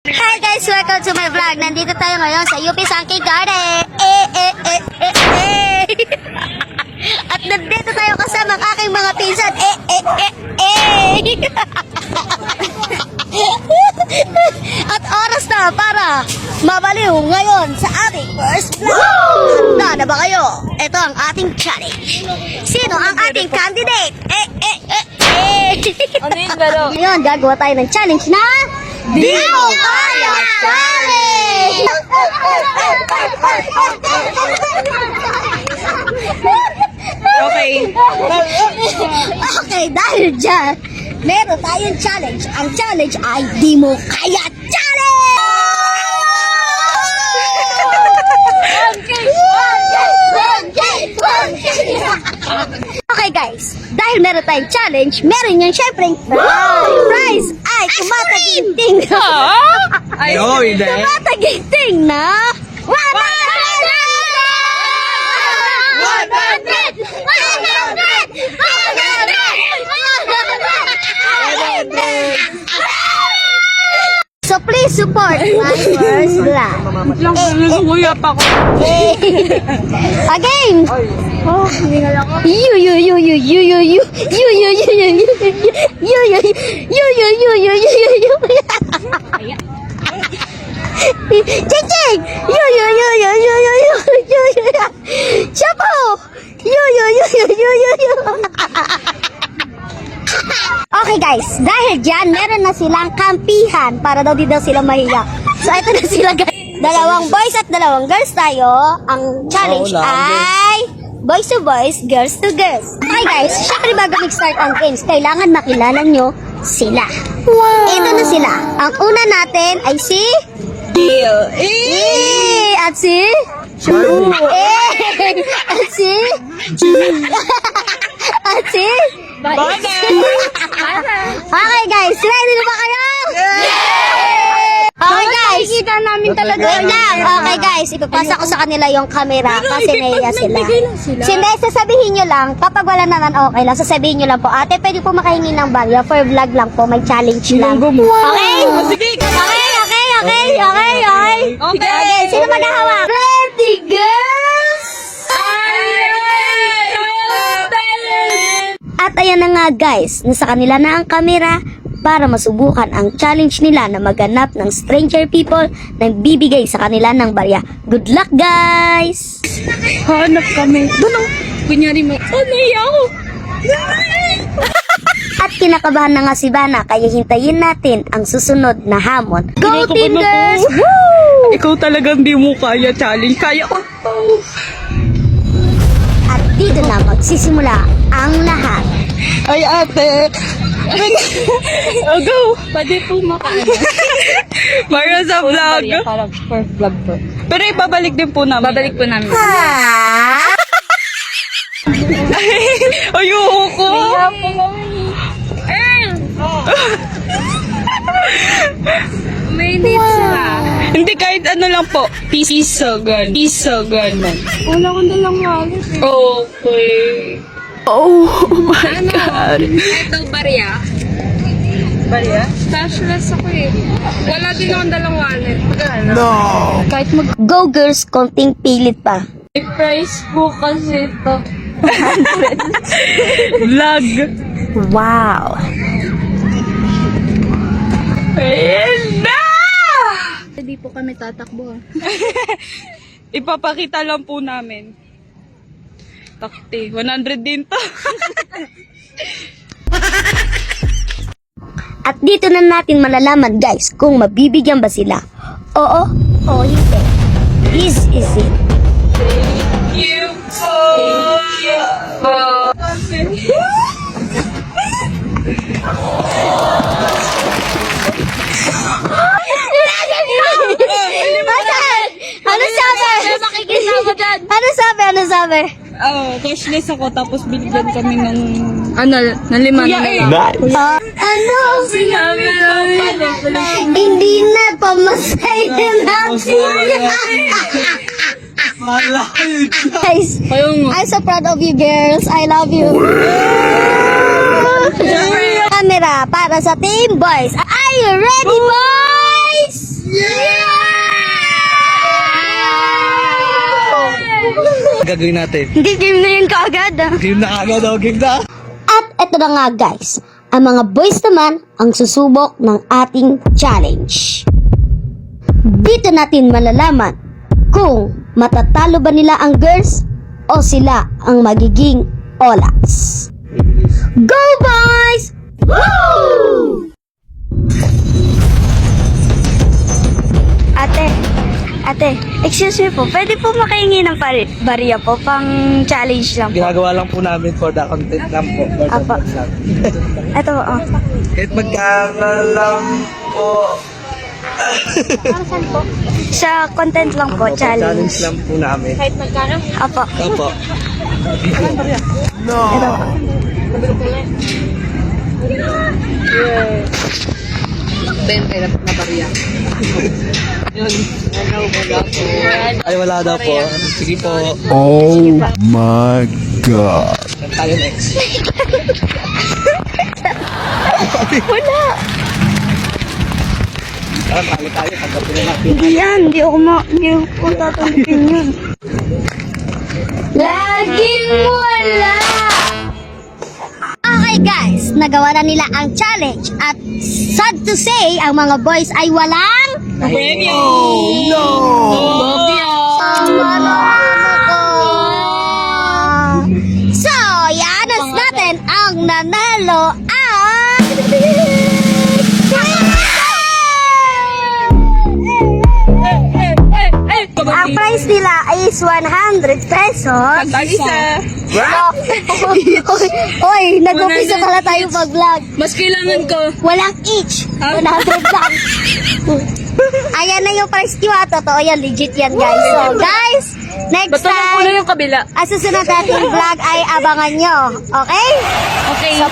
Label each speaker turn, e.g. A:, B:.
A: Hi guys! Welcome to my vlog. Nandito tayo ngayon sa UP Sankey Garden. At nandito tayo kasama ang aking mga pinsan. At oras na para mabaliw ngayon sa ating first vlog. Handa na ba kayo? Ito ang ating challenge. Sino ang ating candidate?
B: Ano yung galo?
A: Ngayon, gagawa tayo ng challenge na Di Mo Kaya Challenge!
B: Okay.
A: Okay, dahil dyan, meron tayong challenge. Ang challenge ay Di Mo Kaya Challenge! Okay guys, dahil meron tayong challenge, meron yung syempre prize ay tumataginting na.
B: Ay, no, hindi.
A: Tumataginting na 100! So please support my first vlog.
B: Kuya pa ko.
A: Again. Oh, hiningal ako. Chiching! Chapo! Okay guys, dahil dyan, meron na silang kampihan para daw di daw sila mahiya. So ito na sila guys. Dalawang boys at dalawang girls tayo. Ang challenge ay boys to boys, girls to girls. Okay guys, syempre bago mag-start ang games, kailangan makilala nyo sila. Wow! Ito na sila. Ang una natin ay si at si at si at si Okay guys, ready na ba kayo? Okay guys,
B: Kita namin talaga.
A: wait lang. Okay guys, ipapasa ko sa kanila yung camera kasi nahiya sila. Hindi, sasabihin nyo lang, kapag wala naman okay lang, sasabihin nyo lang po, ate, pwede po makahingi ng barya for vlog lang po, may challenge lang. Okay?
B: Sige.
A: Okay, sino maghahawak? Ready, girls? At ayan na nga guys, nasa kanila na ang camera para masubukan ang challenge nila na maghanap ng stranger people na bibigay sa kanila ng barya. Good luck guys!
B: Hanap kami. Doon kunyari mo. Oh, naiya ako.
A: At kinakabahan na nga si Bana, kaya hintayin natin ang susunod na hamon. Go
B: Kinakabahan
A: Team
B: ako.
A: Girls! Woo!
B: Ikaw talagang di mo kaya challenge. Kaya ko.
A: At dito na magsisimula ang lahat.
B: Ay, ate. Oh, go. Pwede po makaano. Para sa vlog.
C: Para for vlog po.
B: Pero ibabalik din po namin.
C: Babalik po namin.
A: Ha?
B: Ayoko.
C: May needs sila.
B: Hindi, kahit ano lang po. Pisogan.
C: Wala ko dalang wallet eh.
B: Okay. Oh my God.
C: Ito, barya.
B: Barya?
C: Cashless ako eh. Wala din akong dalang wallet.
A: Kahit Go girls, konting pilit pa.
C: May price po kasi ito.
B: Vlog.
A: Wow!
B: Ayan na!
C: Hindi po kami tatakbo.
B: Ipapakita lang po namin. Takti, 100 din to.
A: At dito na natin malalaman guys kung mabibigyan ba sila. Oo o hindi. This is it. Ano sabi? Ano sabi?
B: Oh, cashless ako tapos binigyan kami ng...
C: Ano, nalima
B: Kuya,
C: na lang.
A: Ano?
B: Sinabi namin.
A: Hindi na pamasaya natin. Guys, I'm so proud of you girls. I love you. Camera para sa Team Boys. Are you ready, boys?
D: gagawin natin?
A: Hindi, game na yun kaagad ah.
D: Game na agad, game na.
A: At eto na nga guys, ang mga boys naman ang susubok ng ating challenge. Dito natin malalaman kung matatalo ba nila ang girls o sila ang magiging Olax. Go boys! Woo! Ate, excuse me po, pwede po makahingi ng bariya po, pang challenge lang po.
D: Ginagawa lang po namin for the content lang po. For the
A: Apa.
D: vlog lang.
A: Ito po, oh.
D: Kahit magkana lang po.
A: Sa content lang po,
D: Challenge
A: challenge.
D: lang po namin.
A: Apo.
D: Opo. Ay, wala daw po. Sige po.
E: Oh my god.
D: Saan tayo next?
A: Wala.
D: Tara, tali tayo. Pagkapin na natin.
A: Hindi yan, hindi ako tatanggapin yun. Laging wala! Okay guys, nagawa na nila ang challenge at sad to say, ang mga boys ay walang
B: Preview!
A: sama na ako. So, ianas natin ang nanalo ang ang price nila is 100 pesos.
B: Isa.
A: Oy, nag-umpisa pala tayo mag-vlog.
B: Mas kailangan ko.
A: Walang each. 100 lang. Ayan na yung price niya. Totoo yan. Legit yan, guys. So, guys, next
B: Ba't naman ko na
A: time,
B: yung kabila?
A: ang susunod nating vlog ay abangan nyo. Okay?
B: Okay.
A: So,